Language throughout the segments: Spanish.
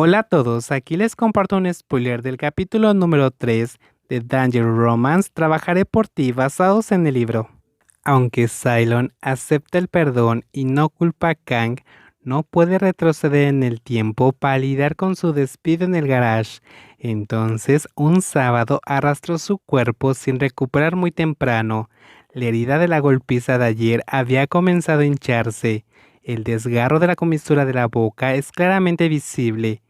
Hola a todos, aquí les comparto un spoiler del capítulo número 3 de Danger Romance Trabajaré por ti basados en el libro. Aunque Cylon acepta el perdón y no culpa a Kang, no puede retroceder en el tiempo para lidiar con su despido en el garage. Entonces, un sábado arrastró su cuerpo sin recuperar muy temprano. La herida de la golpiza de ayer había comenzado a hincharse. El desgarro de la comisura de la boca es claramente visible.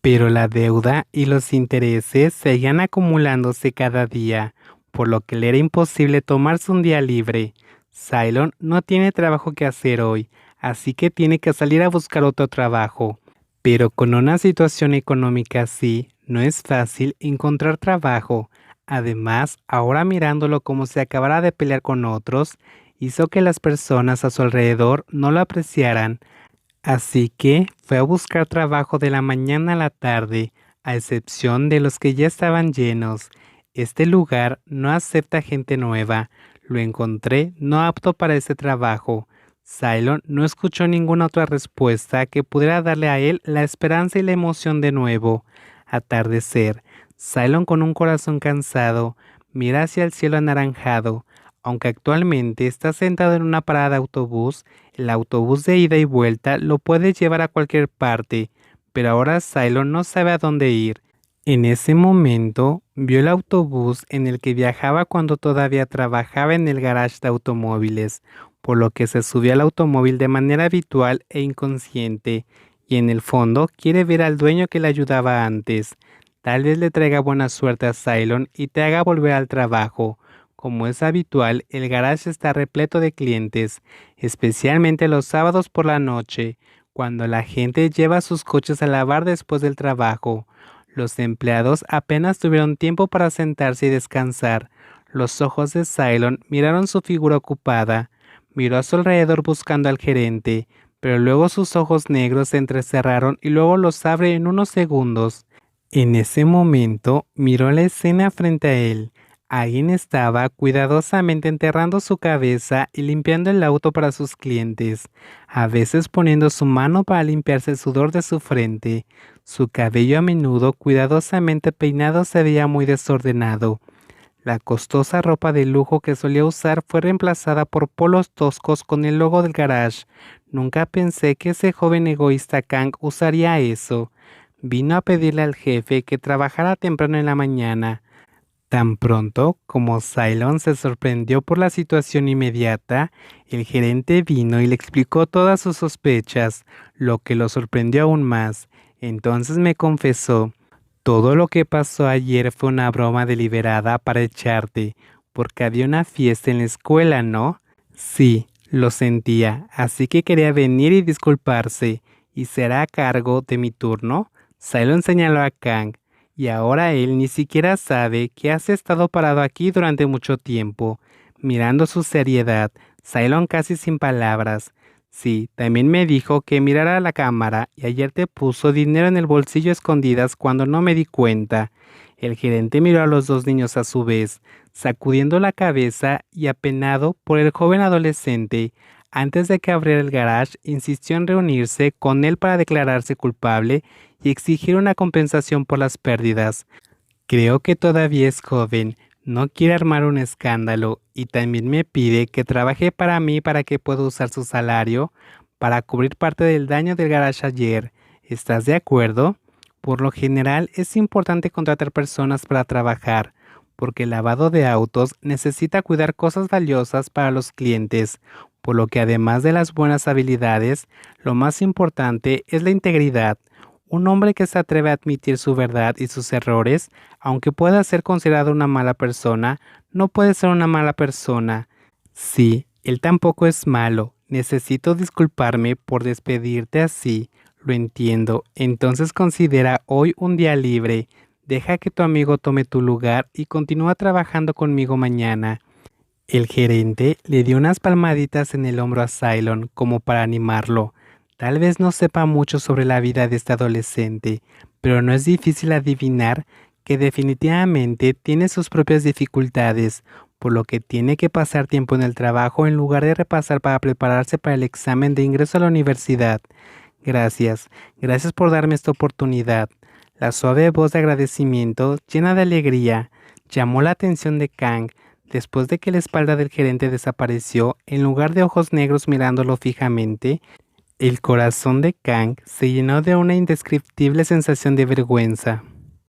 Pero la deuda y los intereses seguían acumulándose cada día, por lo que le era imposible tomarse un día libre. Cylon no tiene trabajo que hacer hoy, así que tiene que salir a buscar otro trabajo. Pero con una situación económica así, no es fácil encontrar trabajo. Además, ahora mirándolo como se acabara de pelear con otros, hizo que las personas a su alrededor no lo apreciaran. Así que fue a buscar trabajo de la mañana a la tarde, a excepción de los que ya estaban llenos. Este lugar no acepta gente nueva. Lo encontré no apto para ese trabajo. Cylon no escuchó ninguna otra respuesta que pudiera darle a él la esperanza y la emoción de nuevo. Atardecer. Cylon con un corazón cansado mira hacia el cielo anaranjado. Aunque actualmente está sentado en una parada de autobús, el autobús de ida y vuelta lo puede llevar a cualquier parte, pero ahora Cylon no sabe a dónde ir. En ese momento, vio el autobús en el que viajaba cuando todavía trabajaba en el garage de automóviles, por lo que se subió al automóvil de manera habitual e inconsciente, y en el fondo quiere ver al dueño que le ayudaba antes. Tal vez le traiga buena suerte a Cylon y te haga volver al trabajo. Como es habitual, el garage está repleto de clientes, especialmente los sábados por la noche, cuando la gente lleva sus coches a lavar después del trabajo. Los empleados apenas tuvieron tiempo para sentarse y descansar. Los ojos de Cylon miraron su figura ocupada. Miró a su alrededor buscando al gerente, pero luego sus ojos negros se entrecerraron y luego los abre en unos segundos. En ese momento miró la escena frente a él. Alguien estaba cuidadosamente enterrando su cabeza y limpiando el auto para sus clientes, a veces poniendo su mano para limpiarse el sudor de su frente. Su cabello a menudo cuidadosamente peinado se veía muy desordenado. La costosa ropa de lujo que solía usar fue reemplazada por polos toscos con el logo del garage. Nunca pensé que ese joven egoísta Kang usaría eso. Vino a pedirle al jefe que trabajara temprano en la mañana. Tan pronto como Cylon se sorprendió por la situación inmediata, el gerente vino y le explicó todas sus sospechas, lo que lo sorprendió aún más. Entonces me confesó, todo lo que pasó ayer fue una broma deliberada para echarte, porque había una fiesta en la escuela, ¿no? Sí, lo sentía, así que quería venir y disculparse. ¿Y será a cargo de mi turno? Cylon señaló a Kang. Y ahora él ni siquiera sabe que has estado parado aquí durante mucho tiempo. Mirando su seriedad, Cylon casi sin palabras. Sí, también me dijo que mirara a la cámara y ayer te puso dinero en el bolsillo a escondidas cuando no me di cuenta. El gerente miró a los dos niños a su vez, sacudiendo la cabeza y apenado por el joven adolescente. Antes de que abriera el garage, insistió en reunirse con él para declararse culpable y exigir una compensación por las pérdidas. Creo que todavía es joven, no quiere armar un escándalo y también me pide que trabaje para mí para que pueda usar su salario para cubrir parte del daño del garage ayer. ¿Estás de acuerdo? Por lo general es importante contratar personas para trabajar, porque el lavado de autos necesita cuidar cosas valiosas para los clientes, por lo que además de las buenas habilidades, lo más importante es la integridad. Un hombre que se atreve a admitir su verdad y sus errores, aunque pueda ser considerado una mala persona, no puede ser una mala persona. Sí, él tampoco es malo. Necesito disculparme por despedirte así. Lo entiendo. Entonces considera hoy un día libre. Deja que tu amigo tome tu lugar y continúa trabajando conmigo mañana. El gerente le dio unas palmaditas en el hombro a Cylon como para animarlo. Tal vez no sepa mucho sobre la vida de este adolescente, pero no es difícil adivinar que definitivamente tiene sus propias dificultades, por lo que tiene que pasar tiempo en el trabajo en lugar de repasar para prepararse para el examen de ingreso a la universidad. Gracias, gracias por darme esta oportunidad. La suave voz de agradecimiento, llena de alegría, llamó la atención de Kang después de que la espalda del gerente desapareció en lugar de ojos negros mirándolo fijamente. El corazón de Kang se llenó de una indescriptible sensación de vergüenza.